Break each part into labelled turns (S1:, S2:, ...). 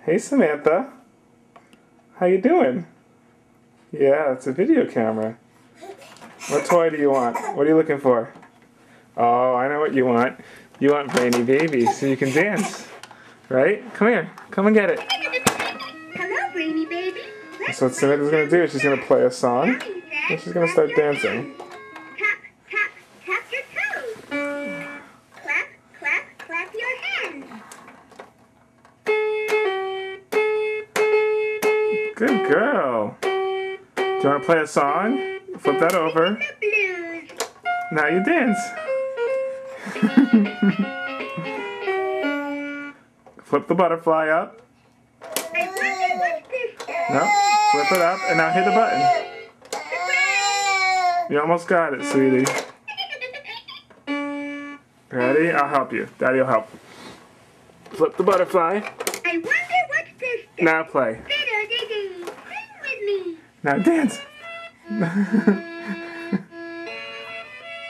S1: Hey Samantha, how you doing? Yeah, it's a video camera. What toy do you want? What are you looking for? Oh, I know what you want. You want Brainy Baby so you can dance, right? Come here, come and get it.
S2: Hello, Brainy Baby.
S1: So what Samantha's gonna do is she's gonna play a song and she's gonna start dancing.
S2: Tap, tap, tap your toes. Clap, clap, clap your hands.
S1: Good girl. Do you want to play a song? Flip that over.
S2: The blues.
S1: Now you dance. Flip the butterfly up.
S2: I wonder what's this.
S1: No, flip it up and now hit the button. You almost got it, sweetie. Ready? I'll help you. Daddy will help. Flip the butterfly.
S2: I wonder what's this.
S1: Now play.
S2: Fiddle-dee-dee. Sing with me.
S1: Now dance.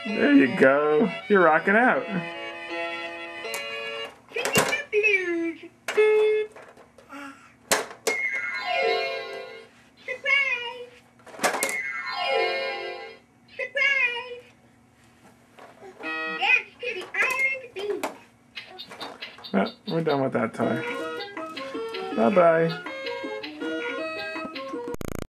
S1: There you go. You're rocking out.
S2: Singing the blues. Surprise. Surprise. Dance to the island beat.
S1: Oh, we're done with that toy. Bye-bye.